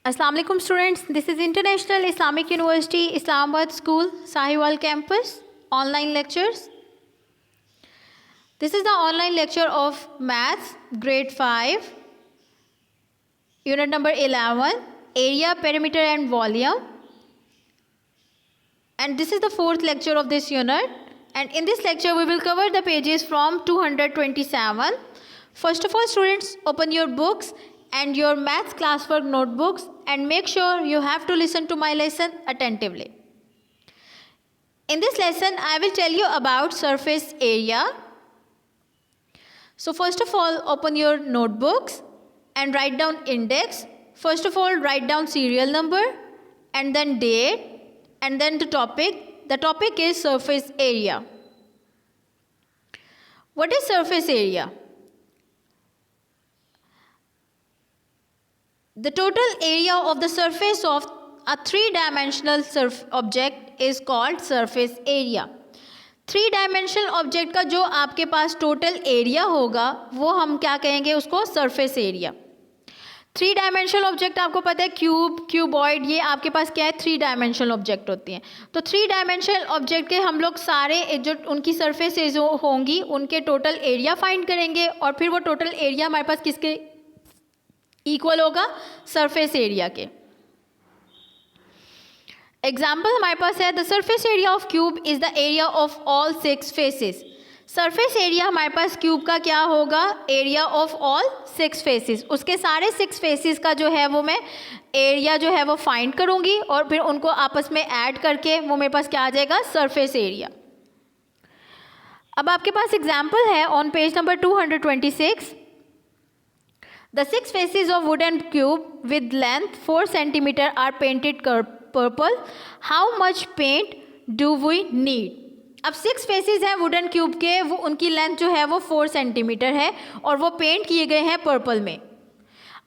Assalamu alaikum students, this is International Islamic University Islamabad School Sahiwal campus online lectures. This is the online lecture of Maths grade 5 unit number 11 area, perimeter and volume, and this is the fourth lecture of this unit, and in this lecture we will cover the pages from 227. First of all students, open your books and your maths classwork notebooks and make sure you have to listen to my lesson attentively. In this lesson, I will tell you about surface area. So first of all, open your notebooks and write down index. First of all, write down serial number and then date and then the topic. The topic is surface area. What is surface area? The total area of the surface of a three-dimensional object is called surface area. Three dimensional object का जो आपके पास total area होगा वो हम क्या कहेंगे, उसको surface area. Three dimensional object आपको पता है क्यूब, क्यूबॉइड, ये आपके पास क्या है, थ्री डायमेंशनल ऑब्जेक्ट होती हैं. तो थ्री डायमेंशनल ऑब्जेक्ट के हम लोग सारे जो उनकी सरफेसेज होंगी उनके टोटल एरिया फाइंड करेंगे और फिर वो टोटल एरिया हमारे पास किसके इक्वल होगा, सरफेस एरिया के. एग्जाम्पल हमारे पास है the surface area of cube is the area of all six faces. Surface area हमारे पास क्यूब का क्या होगा, area of all six faces. उसके सारे सिक्स फेसेस का जो है वो मैं एरिया जो है वो फाइंड करूंगी और फिर उनको आपस में ऐड करके वो मेरे पास क्या आ जाएगा, सरफेस एरिया. अब आपके पास एग्जाम्पल है on page number 226. The six faces of wooden cube with length 4 cm are painted purple. How much paint do we need? अब सिक्स फेसेस हैं वुडन क्यूब के, वो उनकी लेंथ जो है वो 4 सेंटीमीटर है और वो पेंट किए गए हैं पर्पल में.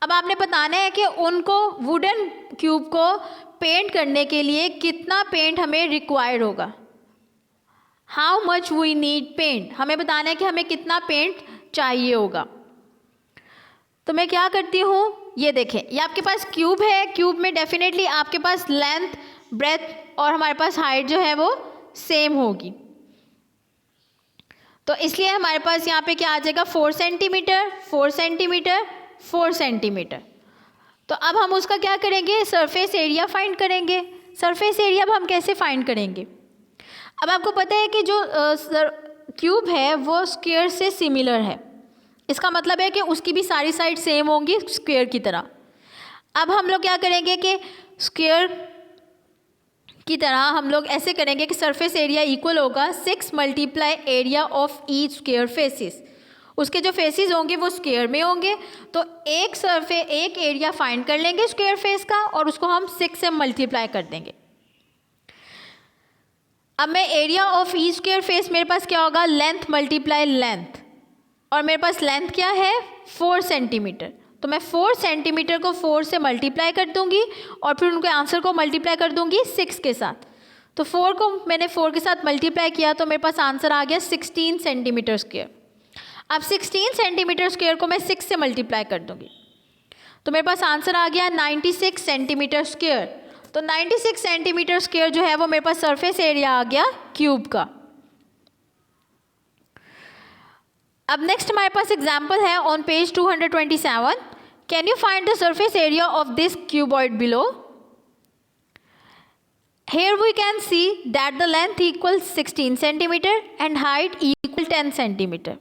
अब आपने बताना है कि उनको वुडन क्यूब को पेंट करने के लिए कितना पेंट हमें रिक्वायर्ड होगा. How much we need paint, हमें बताना है कि हमें कितना पेंट चाहिए होगा. तो मैं क्या करती हूँ, ये देखें, ये आपके पास क्यूब है. क्यूब में डेफिनेटली आपके पास लेंथ, ब्रेथ और हमारे पास हाइट जो है वो सेम होगी. तो इसलिए हमारे पास यहाँ पे क्या आ जाएगा, 4 सेंटीमीटर, 4 सेंटीमीटर, 4 सेंटीमीटर. तो अब हम उसका क्या करेंगे, सरफेस एरिया फाइंड करेंगे. सरफेस एरिया अब हम कैसे फाइंड करेंगे. अब आपको पता है कि जो क्यूब है वो स्क्वायर से सिमिलर है. इसका मतलब है कि उसकी भी सारी साइड सेम होंगी स्क्वायर की तरह. अब हम लोग क्या करेंगे कि स्क्वायर की तरह हम लोग ऐसे करेंगे कि सरफेस एरिया इक्वल होगा 6 multiply area of each square faces. उसके जो फेसेस होंगे वो स्क्वायर में होंगे, तो एक एरिया फाइंड कर लेंगे स्क्वायर फेस का और उसको हम 6 से मल्टीप्लाई कर देंगे. अब मैं area of each square face, मेरे पास क्या होगा, लेंथ मल्टीप्लाई लेंथ, और मेरे पास लेंथ क्या है, 4 सेंटीमीटर. तो मैं 4 सेंटीमीटर को 4 से मल्टीप्लाई कर दूंगी और फिर उनके आंसर को मल्टीप्लाई कर दूंगी 6 के साथ. तो 4 को मैंने 4 के साथ मल्टीप्लाई किया तो मेरे पास आंसर आ गया 16 सेंटीमीटर स्क्वायर. अब 16 सेंटीमीटर स्क्वायर को मैं 6 से मल्टीप्लाई कर दूंगी तो मेरे पास आंसर आ गया 96 सेंटीमीटर स्क्वायर. तो 96 सेंटीमीटर स्क्वायर जो है वो मेरे पास सरफेस एरिया आ गया क्यूब का. अब नेक्स्ट हमारे पास एग्जाम्पल है on page 227. Can you find the surface area of this cuboid below. Here we can see that the length equal 16 centimetre and height equal 10 centimetre.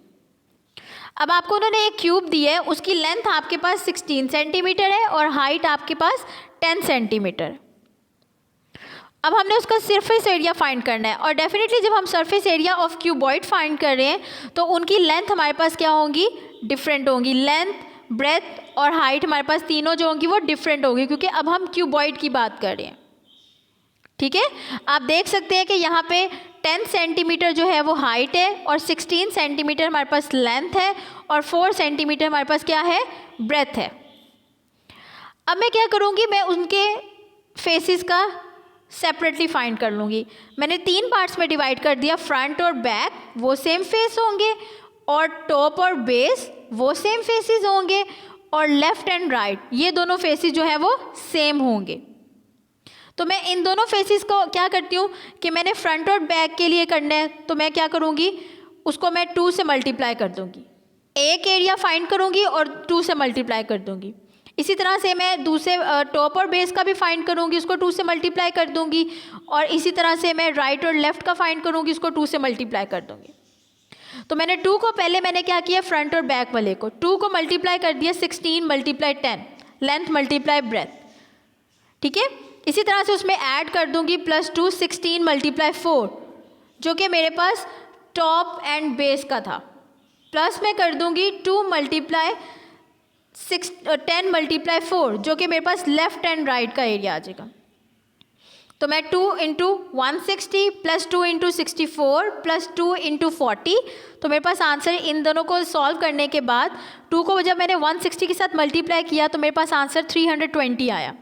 अब आपको उन्होंने एक क्यूब दी है, उसकी लेंथ आपके पास 16 सेंटीमीटर है और हाइट आपके पास 10 सेंटीमीटर. अब हमने उसका सरफेस एरिया फाइंड करना है और डेफिनेटली जब हम surface area of cuboid find कर रहे हैं तो उनकी लेंथ हमारे पास क्या होंगी, डिफरेंट होंगी. लेंथ, ब्रेथ और हाइट हमारे पास तीनों जो होंगी वो डिफरेंट होगी क्योंकि अब हम क्यूबॉइड की बात कर रहे हैं. ठीक है, आप देख सकते हैं कि यहाँ पे 10 सेंटीमीटर जो है वो हाइट है और 16 सेंटीमीटर हमारे पास लेंथ है और 4 सेंटीमीटर हमारे पास क्या है, ब्रेथ है. अब मैं क्या करूँगी, मैं उनके फेसेस का सेपरेटली फाइंड कर लूँगी. मैंने 3 पार्ट्स में डिवाइड कर दिया, फ्रंट और बैक वो सेम फेस होंगे और टॉप और बेस वो सेम फेसेस होंगे और लेफ़्ट एंड राइट ये दोनों फेसेस जो है वो सेम होंगे। तो मैं इन दोनों फेसेस को क्या करती हूँ कि मैंने फ्रंट और बैक के लिए करना है, तो मैं क्या करूँगी, उसको मैं 2 से मल्टीप्लाई कर दूँगी। एक एरिया फाइंड करूँगी और 2 से मल्टीप्लाई कर दूँगी। इसी तरह से मैं दूसरे टॉप और बेस का भी फाइंड करूँगी, उसको 2 से मल्टीप्लाई कर दूँगी। और इसी तरह से मैं राइट और लेफ़्ट का फाइंड करूँगी, उसको 2 से मल्टीप्लाई कर दूँगी। तो मैंने 2 को पहले मैंने क्या किया, फ्रंट और बैक वाले को 2 को मल्टीप्लाई कर दिया 16 मल्टीप्लाई 10, लेंथ मल्टीप्लाई ब्रेथ, ठीक है। इसी तरह से उसमें ऐड कर दूंगी +2 16 मल्टीप्लाई 4, जो कि मेरे पास टॉप एंड बेस का था। प्लस में कर दूंगी 2 मल्टीप्लाई 10 मल्टीप्लाई 4, जो कि मेरे पास लेफ़्ट एंड राइट का एरिया आ जाएगा। तो मैं 2 into 160 plus 2 into 64 plus 2 into 40, तो मेरे पास आंसर इन दोनों को सॉल्व करने के बाद 2 को जब मैंने 160 के साथ मल्टीप्लाई किया तो मेरे पास आंसर 320 आया।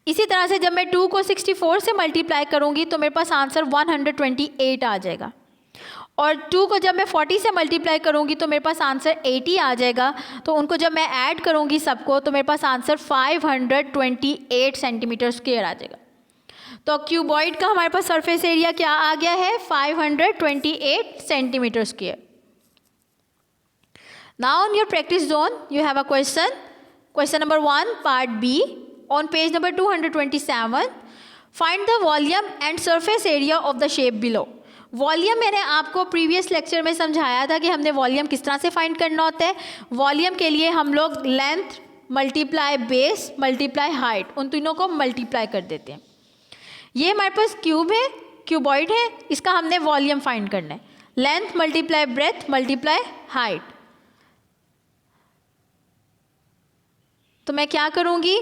इसी तरह से जब मैं 2 को 64 से मल्टीप्लाई करूँगी तो मेरे पास आंसर 128 आ जाएगा। और 2 को जब मैं 40 से मल्टीप्लाई करूँगी तो मेरे पास आंसर 80 आ जाएगा। तो उनको जब मैं ऐड करूँगी सबको तो मेरे पास आंसर 528 सेंटीमीटर स्क्वायर आ जाएगा। तो क्यूबॉइड का हमारे पास सरफेस एरिया क्या आ गया है, 528 centimetre square. Now on your practice zone you have a question number 1 part be on page number 227। Find the volume and surface area of the shape below. Volume मैंने आपको previous lecture में समझाया था कि हमने वॉल्यूम किस तरह से फाइंड करना होता है। वॉल्यूम के लिए हम लोग length multiply base multiply height, उन तीनों को मल्टीप्लाई कर देते हैं। ये हमारे पास क्यूब है, क्यूबॉइड है, इसका हमने वॉल्यूम फाइंड करना है। Length multiply breath multiply height. तो मैं क्या करूँगी,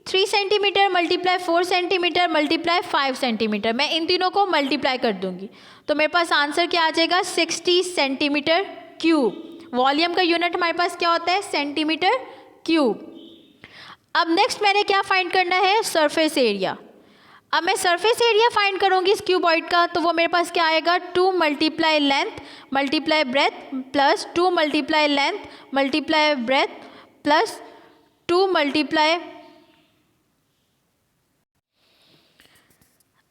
3 centimetre multiply 4 centimetre multiply 5 centimetre, मैं इन तीनों को मल्टीप्लाई कर दूंगी। तो मेरे पास आंसर क्या आ जाएगा, 60 सेंटीमीटर क्यूब। वॉल्यूम का यूनिट हमारे पास क्या होता है, सेंटीमीटर क्यूब। अब नेक्स्ट मैंने क्या फाइंड करना है, सरफेस एरिया। अब मैं सरफेस एरिया फाइंड करूंगी इस क्यूबॉइड का, तो वो मेरे पास क्या आएगा, 2 multiply length multiply breath plus 2 multiply length multiply breath plus 2 multiply.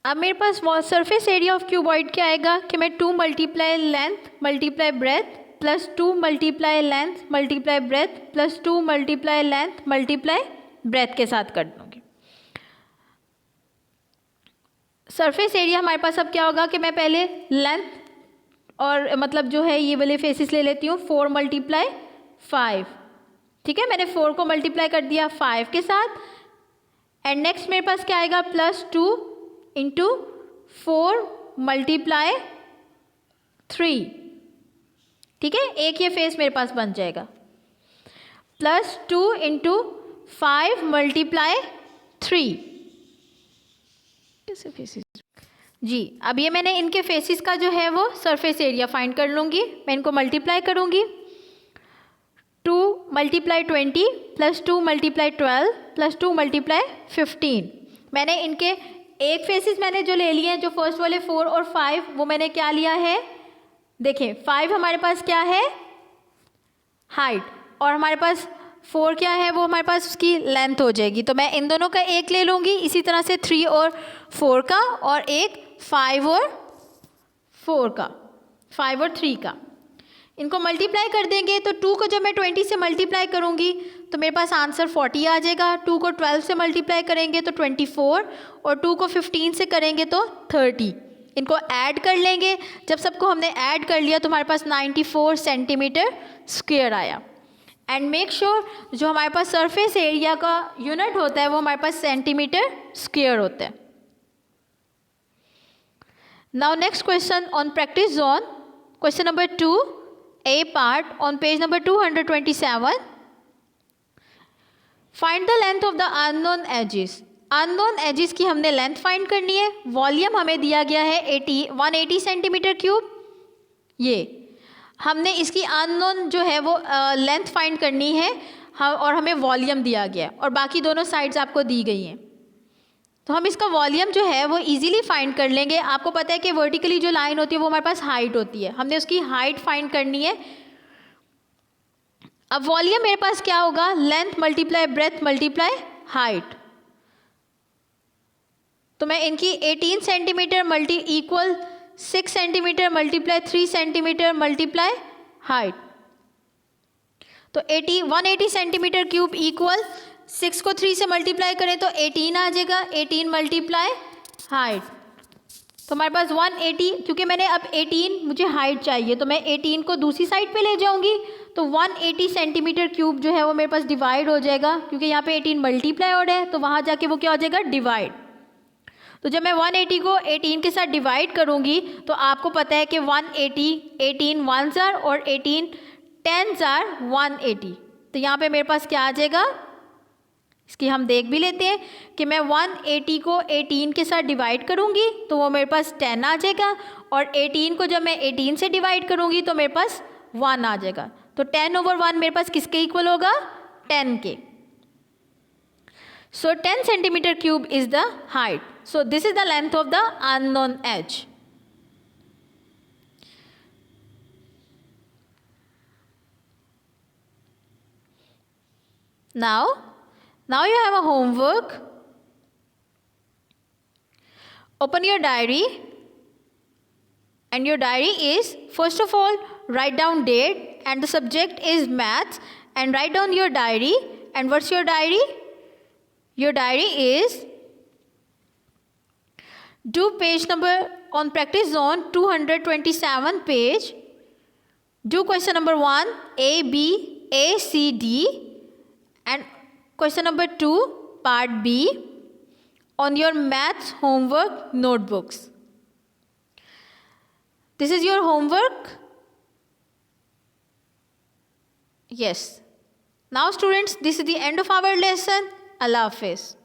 अब मेरे पास सरफेस एरिया ऑफ क्यूबॉइड क्या आएगा कि मैं 2 multiply length multiply breath plus 2 multiply length multiply breath plus 2 multiply length multiply breath के साथ कर दूँगी। सरफेस एरिया हमारे पास अब क्या होगा कि मैं पहले लेंथ और मतलब जो है ये वाले फेसेस ले लेती हूँ, 4 मल्टीप्लाई 5, ठीक है। मैंने 4 को मल्टीप्लाई कर दिया 5 के साथ। एंड नेक्स्ट मेरे पास क्या आएगा, +2 इंटू 4 मल्टीप्लाई 3, ठीक है। एक ये फेस मेरे पास बन जाएगा, +2 इंटू 5 मल्टीप्लाई 3 फेसेस जी। अब ये मैंने इनके फेसेस का जो है वो सरफेस एरिया फाइंड कर लूँगी। मैं इनको मल्टीप्लाई करूँगी, 2 multiply 20 plus 2 multiply 12 plus 2 multiply 15। मैंने इनके एक फेसेस मैंने जो ले लिए हैं, जो फर्स्ट वाले 4 और 5, वो मैंने क्या लिया है, देखें 5 हमारे पास क्या है, हाइट, और हमारे पास 4 क्या है, वो हमारे पास उसकी लेंथ हो जाएगी। तो मैं इन दोनों का एक ले लूँगी, इसी तरह से 3 और 4 का, और एक 5 और 4 का, 5 और 3 का। इनको मल्टीप्लाई कर देंगे तो 2 को जब मैं 20 से मल्टीप्लाई करूँगी तो मेरे पास आंसर 40 आ जाएगा। 2 को 12 से मल्टीप्लाई करेंगे तो 24, और 2 को 15 से करेंगे तो 30। इनको ऐड कर लेंगे, जब सबको हमने ऐड कर लिया तो हमारे पास 94 सेंटीमीटर स्क्वायर आया। एंड मेक श्योर जो हमारे पास सरफेस एरिया का यूनिट होता है वो हमारे पास सेंटीमीटर स्क्वायर होता है। Now next question on practice zone, question number 2 A part on page number 227। Find the length of the unknown edges. Unknown edges की हमने लेंथ फाइंड करनी है। वॉल्यूम हमें दिया गया है 180 सेंटीमीटर क्यूब। ये हमने इसकी अननोन जो है वो लेंथ फाइंड करनी है, और हमें वॉल्यूम दिया गया है, और बाकी दोनों साइड्स आपको दी गई हैं। तो हम इसका वॉल्यूम जो है वो इजीली फाइंड कर लेंगे। आपको पता है कि वर्टिकली जो लाइन होती है वो हमारे पास हाइट होती है, हमने उसकी हाइट फाइंड करनी है। अब वॉल्यूम मेरे पास क्या होगा, length multiply breath multiply height. तो मैं इनकी 18 centimetre multi equal 6 centimetre multiply 3 centimetre multiply height. तो 180 सेंटीमीटर क्यूब इक्वल 6 को 3 से मल्टीप्लाई करें तो 18 आ जाएगा, 18 मल्टीप्लाई हाइट। तो हमारे पास 180, क्योंकि मैंने अब 18 मुझे हाइट चाहिए तो मैं 18 को दूसरी साइड पे ले जाऊंगी, तो 180 सेंटीमीटर क्यूब जो है वो मेरे पास डिवाइड हो जाएगा, क्योंकि यहाँ पे 18 मल्टीप्लाई हो रहा है तो वहाँ जाके वो क्या हो जाएगा, डिवाइड। तो जब मैं 180 को 18 के साथ डिवाइड करूँगी तो आपको पता है कि 180, 18 1s आर और 18 10s आर 180। तो यहाँ पे मेरे पास क्या आ जाएगा, इसकी हम देख भी लेते हैं कि मैं 180 को 18 के साथ डिवाइड करूँगी तो वो मेरे पास 10 आ जाएगा, और 18 को जब मैं 18 से डिवाइड करूँगी तो मेरे पास 1 आ जाएगा। तो 10/1 मेरे पास किसके इक्वल होगा, 10 के। So 10 centimeter cube is the height. So this is the length of the unknown edge. Now you have a homework. Open your diary, and your diary is, first of all, write down date, and the subject is maths, and write down your diary. And what's your diary? Your diary is, do page number on practice zone 227 page. Do question number 1 A, B, A, C, D, and question number 2 part B on your maths homework notebooks. This is your homework. Yes. Now students, this is the end of our lesson. Allah Hafiz.